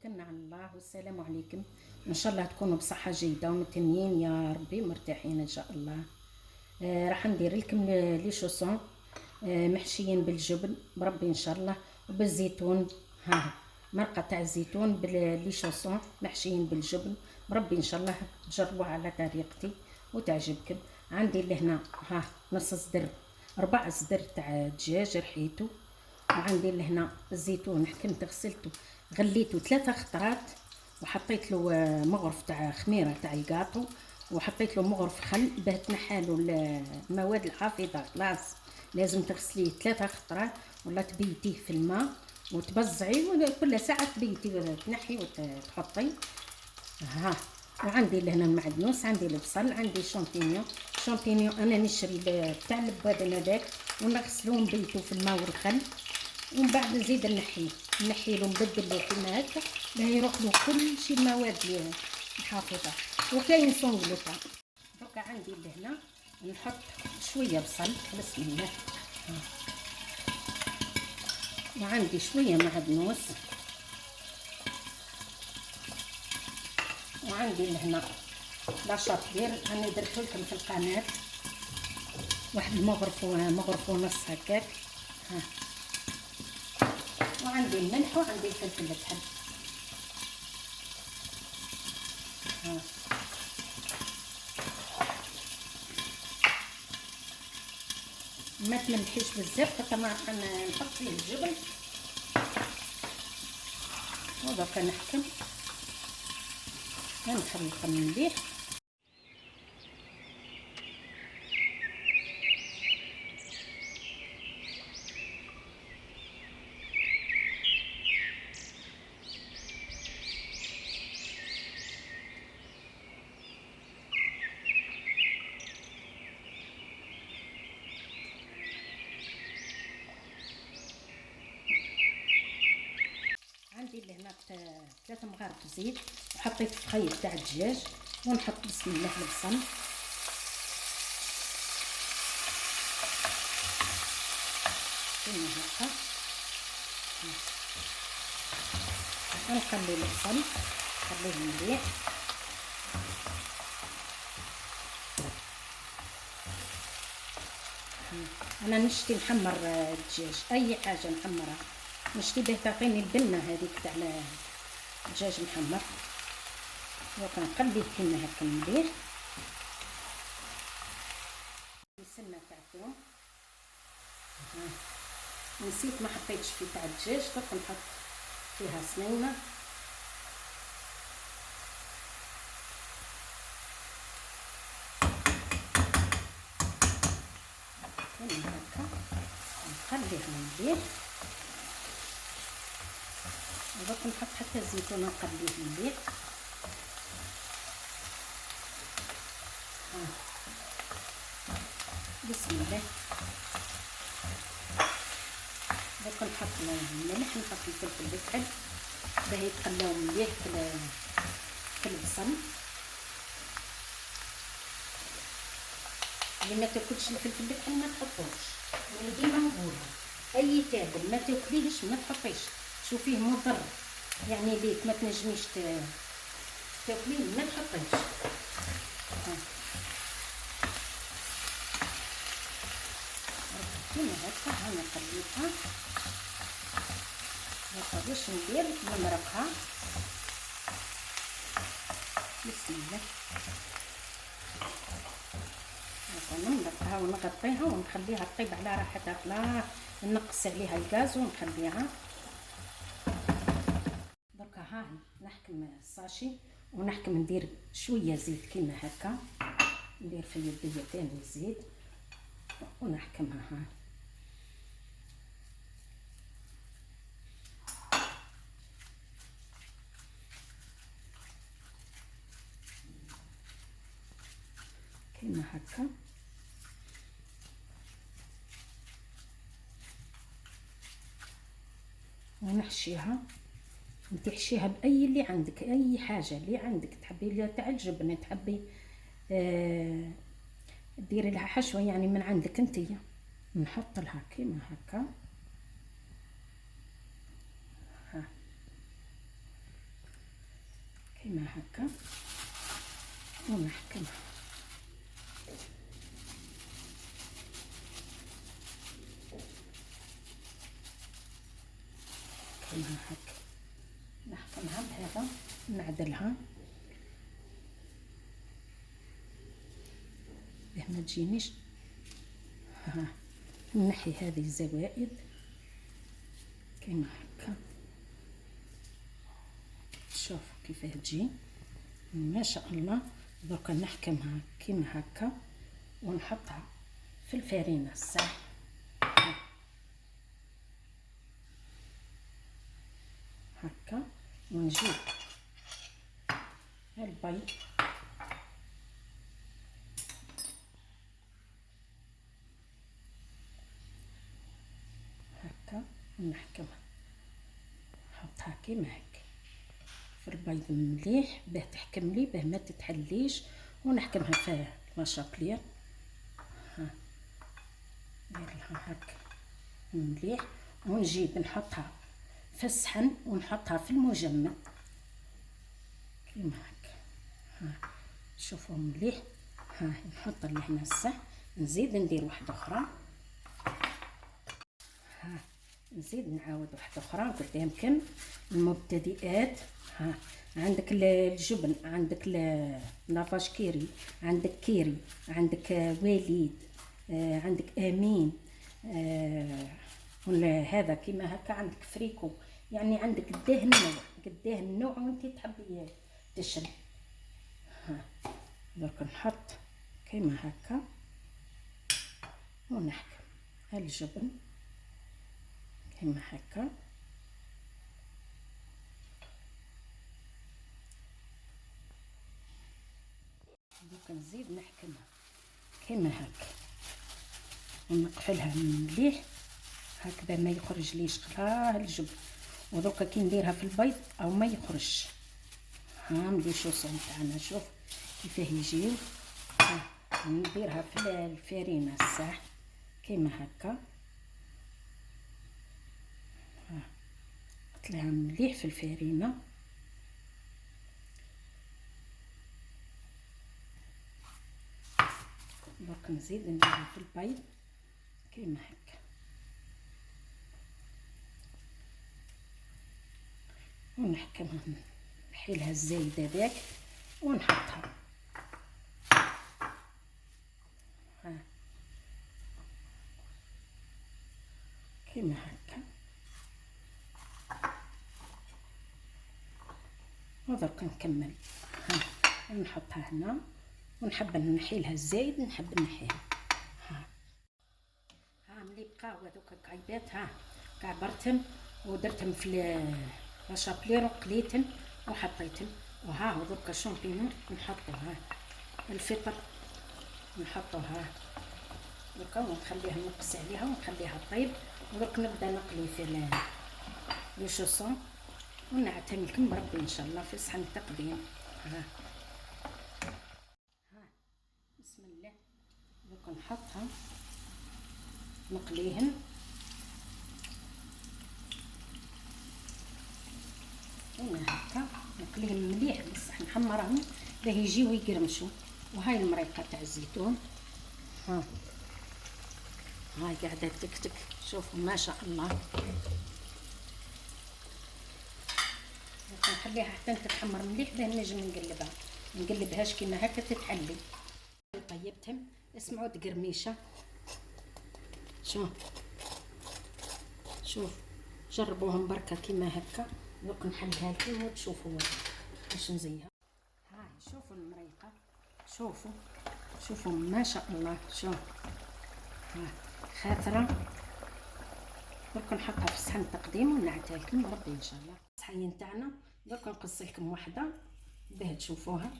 توكلنا على الله والسلام عليكم. ان شاء الله تكونوا بصحه جيده ومتنين يا ربي مرتاحين ان شاء الله. راح ندير لكم لي شوسون محشيين بالجبن بربي ان شاء الله وبالزيتون. ها مرقه تاع الزيتون باللي شوسون محشيين بالجبن بربي ان شاء الله تجربوها على طريقتي وتعجبكم. عندي لهنا نص صدر 4 صدر تاع دجاج رحيتو، وعندي لهنا الزيتون حكمت غسلته غليته 3 خطرات، وحطيت له مغرف تاع خميره تاع الكاطو، وحطيت له مغرف خل باه تنحالو المواد الحافظه. لازم تغسليه 3 خطرات ولا تبيتيه في الماء وتبزعيه كل ساعه تبيتي تنحي وتحطي. وعندي لهنا المعدنوس، عندي البصل، عندي شامبينيون انا نشري تاع البادن هذاك ونغسلوه ونبيتو في الماء والخل، ومن بعد نزيد نحيلو نبدلو كيما هكا باه يروح له كل شي المواد الحافظه. وكاين سونغلوطه. دوكا عندي لهنا نحط شويه بصل بسم الله، وعندي شويه معدنوس، وعندي لهنا لاشابير انا درتو لكم في القناه واحد مغرف ونص هكاك. وعندي الملح وعندي الفلفل الحب. ما تملحيش بزاف حتى ما راح نحط فيه الجبن. ودركا نحكم نخلط مليح. عندي لهنا 3 مغارف زيت، وحطيت فخيط تاع الدجاج، ونحط بسم الله البصل كيما هكا، ونخلي البصل نخليه مليح. انا نشتي نحمر الدجاج، اي حاجه نحمرها نشتي باه تعطيني البنه هذيك تاع الدجاج محمر. وكنقليه كيما هكا مليح. السمنه تاع الثوم نسيت ما حطيتش فيه تاع الدجاج، درك نحط فيها سنينه كيما هكا، نخليها مليح. ودرك نحط حتى الزيتون نقليه مليح. بسم الله. درك نحط الملح، نحط الفلفل الاسود باه يتقلاو مليح في البصل. اللي ما تاكلش الفلفل الاسود ما تحطوش، يعني ديما نقولها اي تاكل ما تاكليهش ما تحطيش، شوفيه مضر يعني ليك ما تنجميش تاكليه ما تحطيش. كيما هكا انا قليتها. هكا باش ندير نمرقها بسم الله. هكا نمرقها ونغطيها ونخليها طيب على راحتها، لا نقص عليها الغاز ونخليها. دركا نحكم الساشي ونحكم ندير شويه زيت كيما هكا، ندير في يديا تاني الزيت ونحكمها. كيما هكا. ونحشيها، تحشيها باي اللي عندك، اي حاجه اللي عندك تحبي تاع الجبن تحبي ديري لها حشوه يعني من عندك انتيا. نحط لها كيما هكا. كيما هكا ونحكمها كيما هكا، نحكمها بهذا، نعدلها باه ما تجينيش. ها نحي هذه الزوائد كيما هكا. شوف كيفاه تجي ما شاء الله. درك نحكمها كيما هكا ونحطها في الفرينه الصح هكا، ونجيب البيض هكا ونحكمها، نحطها كيما هكا في البيض مليح باه تحكم لي، باه ما تتحليش، ونحكمها في المشاكلير. ها ندير لها هكا مليح، ونجيب نحطها في الصحن ونحطها في المجمد كيما هكا. ها شوفوا مليح. ها نحط لهنا الصحن، نزيد ندير واحده اخرى. ها نزيد نعاود واحده اخرى قدامكم المبتدئات. ها عندك الجبن، عندك لافاش كيري، عندك كيري، عندك وليد، عندك امين، ولا هذا كيما هكا، عندك فريكو، يعني عندك قداه النوع قداه النوع وانت تحبي تشري. ها درك نحط كيما هكا ونحكم الجبن كيما هكا. دوك نزيد نحكمها كيما هكا ونقفلها مليح هكذا ما يخرج ليش غير الجبن. ودوكا كي نديرها في البيض او ما يخرجش. ها ملي الشوصون تاعنا شوف كيفاه يجيو. نديرها في الفرينه الصح كيما هكا. نحط لها مليح في الفرينه. درك نزيد نديرها في البيض كيما هكا ونحكمها، نحيلها الزايد هذاك ونحطها. ها كيما هكا. ودرك نكمل. ها نحطها هنا ونحب نحيلها الزايد، نحب نحيها. ها ملي بقاو هذوك الكعيبات ها كعبرتهم ودرتهم في لاشابلير وقليتهم وحطيتهم. وها درك الشامبينون نحطوها، الفطر نحطوها دركا ونخليها نقص عليها ونخليها طيب. ودرك نبدا نقلي في لي شوصون ونعتم لكم بربي ان شاء الله في صحن تقديم. ها بسم الله. دوك نحطها نقليهن كيما هكا، نقليهم مليح بصح نحمرهم باه يجيو يقرمشوا. وهاي المريقه تاع الزيتون هاي قاعده تكتك، شوفوا ما شاء الله. نخليها حتى تتحمر مليح باه نجم نقلبها، نقلبهاش كيما هكا تتحلي. طيبتهم اسمعوا تقرميشه. شوف جربوهم بركه كيما هكا. دوك نحلها لكم وتشوفوا باش نزيها. هاي شوفوا المريقه، شوفوا ما شاء الله. شوف ها خاطره. درك نحطها في صحن تقديم ونعتها لكم ربي ان شاء الله. الصحين تاعنا درك نقص لكم وحده باه تشوفوها.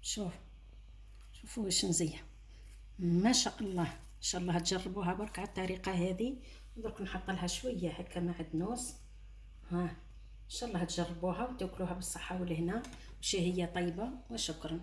شوفوا واش نزيها ما شاء الله. ان شاء الله تجربوها برك على الطريقه هذه. درك نحط لها شويه هكا معدنوس. ها ان شاء الله تجربوها وتاكلوها بالصحه والهنا وشهيه طيبه. وشكرا.